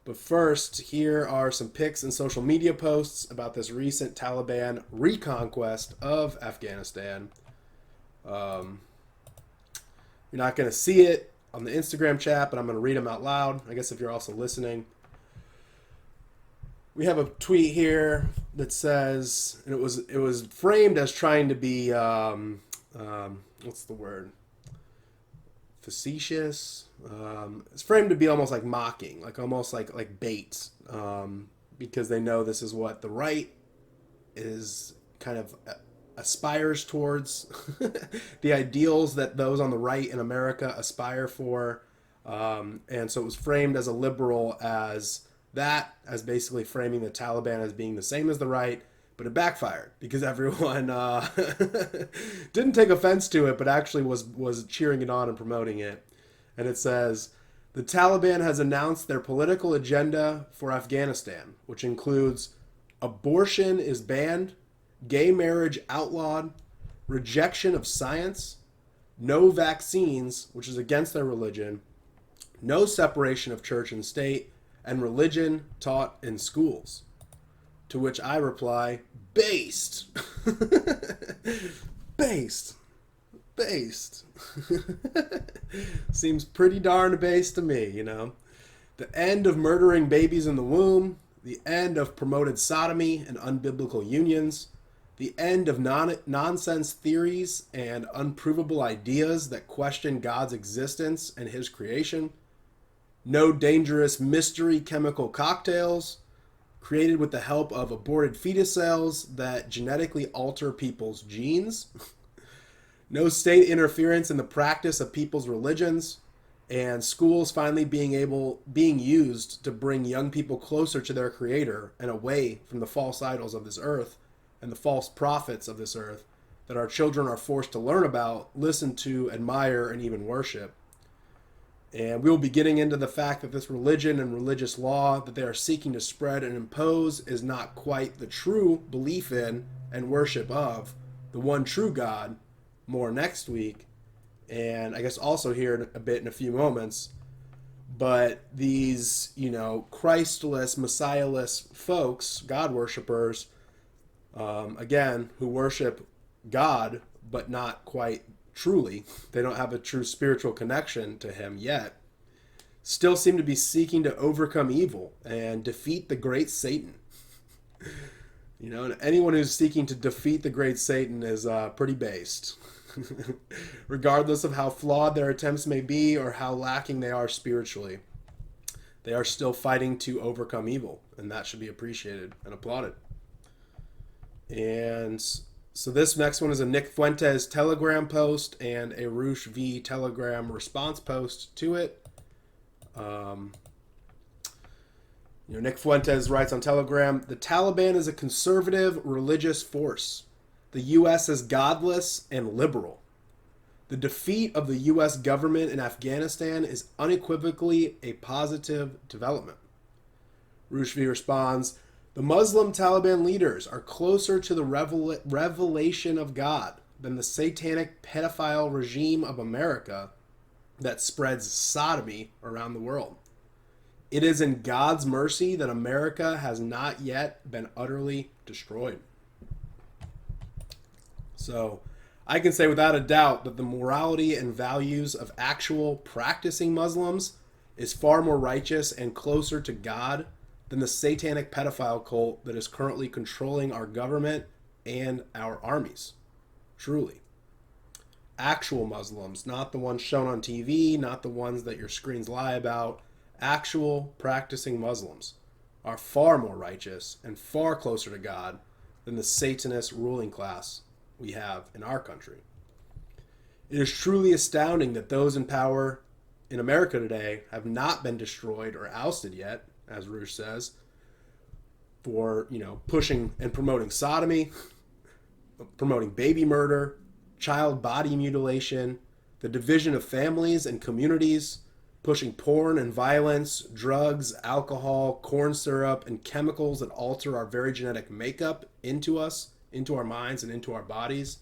But first, here are some pics and social media posts about this recent Taliban reconquest of Afghanistan. Um, you're not going to see it on the Instagram chat, but I'm going to read them out loud. I guess if you're also listening. We have a tweet here that says, and it was framed as trying to be, what's the word? Facetious. It's framed to be almost like mocking, like almost like bait, because they know this is what the right is kind of aspires towards, the ideals that those on the right in America aspire for, and so it was framed as a liberal as basically framing the Taliban as being the same as the right, but it backfired because everyone didn't take offense to it, but actually was cheering it on and promoting it. And it says, the Taliban has announced their political agenda for Afghanistan, which includes abortion is banned, gay marriage outlawed, rejection of science, no vaccines, which is against their religion, no separation of church and state, and religion taught in schools. To which I reply, based. Based. Based. Seems pretty darn based to me, you know. The end of murdering babies in the womb, the end of promoted sodomy and unbiblical unions, the end of nonsense theories and unprovable ideas that question God's existence and his creation, no dangerous mystery chemical cocktails created with the help of aborted fetus cells that genetically alter people's genes, no state interference in the practice of people's religions, and schools finally being used to bring young people closer to their creator and away from the false idols of this earth and the false prophets of this earth that our children are forced to learn about, listen to, admire, and even worship. And we will be getting into the fact that this religion and religious law that they are seeking to spread and impose is not quite the true belief in and worship of the one true God, more next week. And I guess also here a bit in a few moments. But these, Christless, Messiahless folks, God worshipers, again, who worship God, but not quite truly, they don't have a true spiritual connection to him yet, still seem to be seeking to overcome evil and defeat the great Satan. And anyone who's seeking to defeat the great Satan is pretty based. Regardless of how flawed their attempts may be or how lacking they are spiritually, they are still fighting to overcome evil, and that should be appreciated and applauded. And so this next one is a Nick Fuentes Telegram post and a Roosh V Telegram response post to it. Nick Fuentes writes on Telegram, the Taliban is a conservative religious force. The U.S. is godless and liberal. The defeat of the U.S. government in Afghanistan is unequivocally a positive development. Roosh V responds, the Muslim Taliban leaders are closer to the revelation of God than the satanic pedophile regime of America that spreads sodomy around the world. It is in God's mercy that America has not yet been utterly destroyed. So I can say without a doubt that the morality and values of actual practicing Muslims is far more righteous and closer to God than the satanic pedophile cult that is currently controlling our government and our armies. Truly. Actual Muslims, not the ones shown on TV, not the ones that your screens lie about. Actual practicing Muslims are far more righteous and far closer to God than the Satanist ruling class we have in our country. It is truly astounding that those in power in America today have not been destroyed or ousted yet, as Roosh says, for, pushing and promoting sodomy, promoting baby murder, child body mutilation, the division of families and communities, pushing porn and violence, drugs, alcohol, corn syrup, and chemicals that alter our very genetic makeup into us, into our minds, and into our bodies.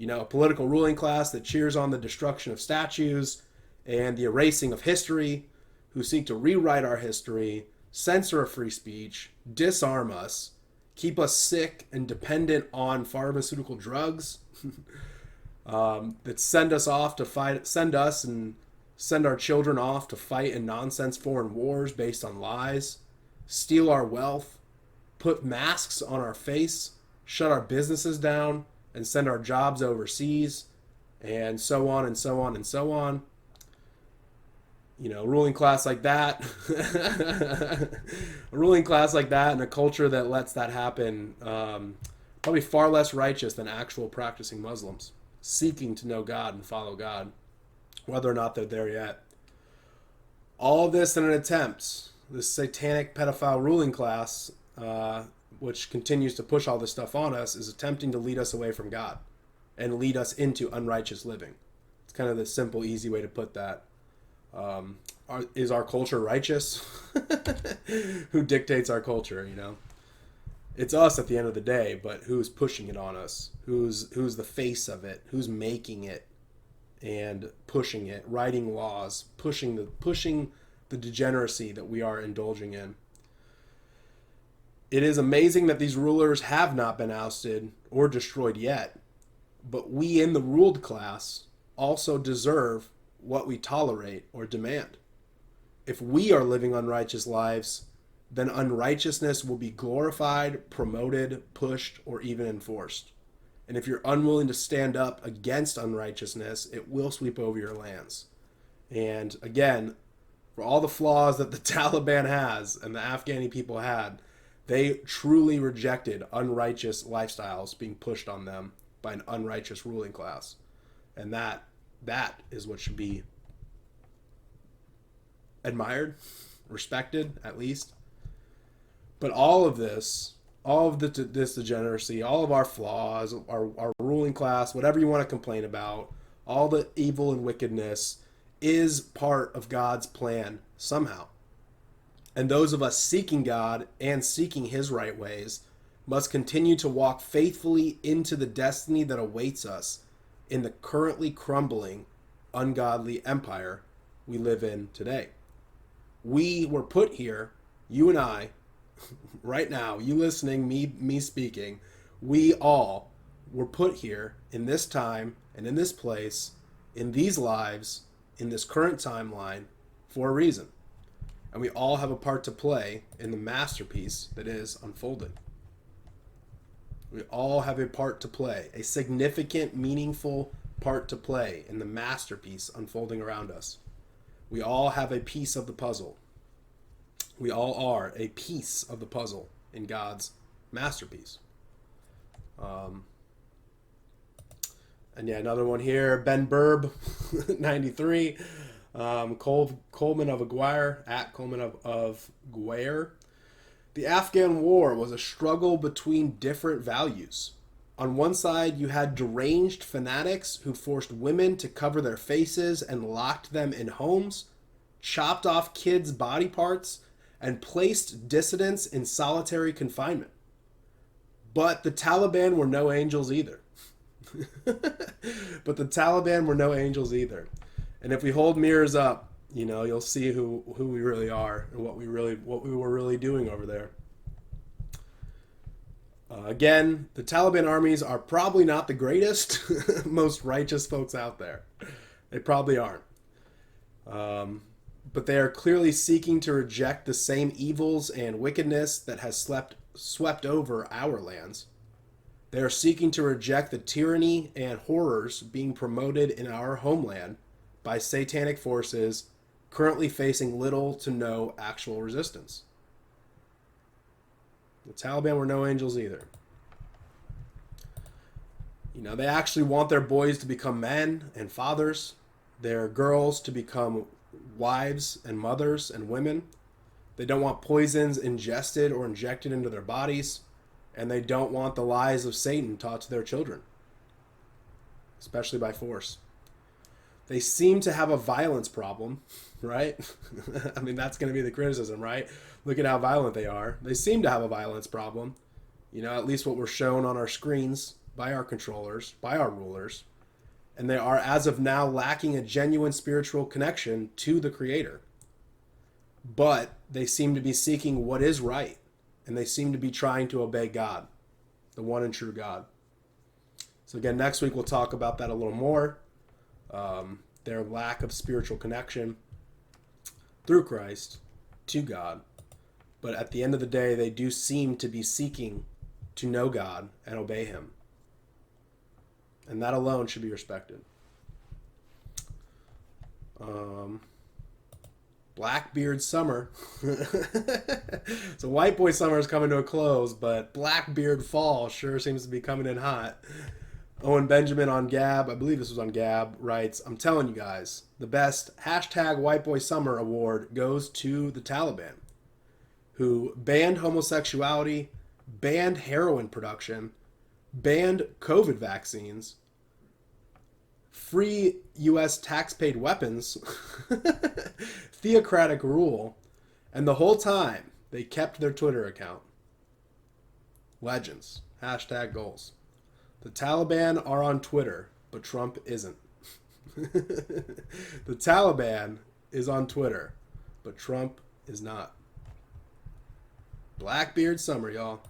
A political ruling class that cheers on the destruction of statues and the erasing of history, who seek to rewrite our history, censor our free speech, disarm us, keep us sick and dependent on pharmaceutical drugs, that send us off to fight, send us and send our children off to fight in nonsense foreign wars based on lies, steal our wealth, put masks on our face, shut our businesses down, and send our jobs overseas, and so on and so on and so on. You know, ruling class like that, a ruling class like that, and a culture that lets that happen, probably far less righteous than actual practicing Muslims seeking to know God and follow God, whether or not they're there yet. All of this in an attempt, this satanic pedophile ruling class, which continues to push all this stuff on us, is attempting to lead us away from God and lead us into unrighteous living. It's kind of the simple, easy way to put that. Is our culture righteous? Who dictates our culture, you know? It's us at the end of the day, but who's pushing it on us? Who's the face of it? Who's making it and pushing it, writing laws, pushing the degeneracy that we are indulging in? It is amazing that these rulers have not been ousted or destroyed yet, but we in the ruled class also deserve what we tolerate or demand. If we are living unrighteous lives, then unrighteousness will be glorified, promoted, pushed, or even enforced. And if you're unwilling to stand up against unrighteousness, it will sweep over your lands. And again, for all the flaws that the Taliban has and the Afghani people had, they truly rejected unrighteous lifestyles being pushed on them by an unrighteous ruling class. And that is what should be admired, respected, at least. But all of this, this degeneracy, all of our flaws, our ruling class, whatever you want to complain about, all the evil and wickedness is part of God's plan somehow. And those of us seeking God and seeking his right ways must continue to walk faithfully into the destiny that awaits us in the currently crumbling, ungodly empire we live in today. We were put here, you and I, right now, you listening, me speaking, we all were put here in this time and in this place, in these lives, in this current timeline, for a reason. And we all have a part to play in the masterpiece that is unfolding. We all have a part to play, a significant, meaningful part to play in the masterpiece unfolding around us. We all have a piece of the puzzle. We all are a piece of the puzzle in God's masterpiece. And yeah, another one here, Ben Burb, 93. Coleman of Aguirre, at Coleman of Guare. The Afghan war was a struggle between different values. On one side, you had deranged fanatics who forced women to cover their faces and locked them in homes, chopped off kids' body parts, and placed dissidents in solitary confinement. But the Taliban were no angels either. And if we hold mirrors up, you know, you'll see who we really are and what we were really doing over there. Again, the Taliban armies are probably not the greatest, most righteous folks out there. They probably aren't. But they are clearly seeking to reject the same evils and wickedness that has swept over our lands. They are seeking to reject the tyranny and horrors being promoted in our homeland by satanic forces currently facing little to no actual resistance. The Taliban were no angels either. You know, they actually want their boys to become men and fathers, their girls to become wives and mothers and women. They don't want poisons ingested or injected into their bodies, and they don't want the lies of Satan taught to their children, especially by force. They seem to have a violence problem, right? I mean, that's going to be the criticism, right? Look at how violent they are. They seem to have a violence problem. You know, at least what we're shown on our screens by our controllers, by our rulers. And they are, as of now, lacking a genuine spiritual connection to the Creator. but they seem to be seeking what is right, and they seem to be trying to obey God, the one and true God. So again, next week we'll talk about that a little more. Their lack of spiritual connection through Christ to God. But at the end of the day, they do seem to be seeking to know God and obey Him. And that alone should be respected. Blackbeard summer. So white boy summer is coming to a close, but Blackbeard fall sure seems to be coming in hot. Owen Benjamin on Gab, I believe this was on Gab, writes, I'm telling you guys, the best hashtag white boy summer award goes to the Taliban, who banned homosexuality, banned heroin production, banned COVID vaccines, free U.S. tax-paid weapons, theocratic rule, and the whole time they kept their Twitter account. Legends. Hashtag goals. The Taliban are on Twitter, but Trump isn't. The Taliban is on Twitter, but Trump is not. Blackbeard summer, y'all.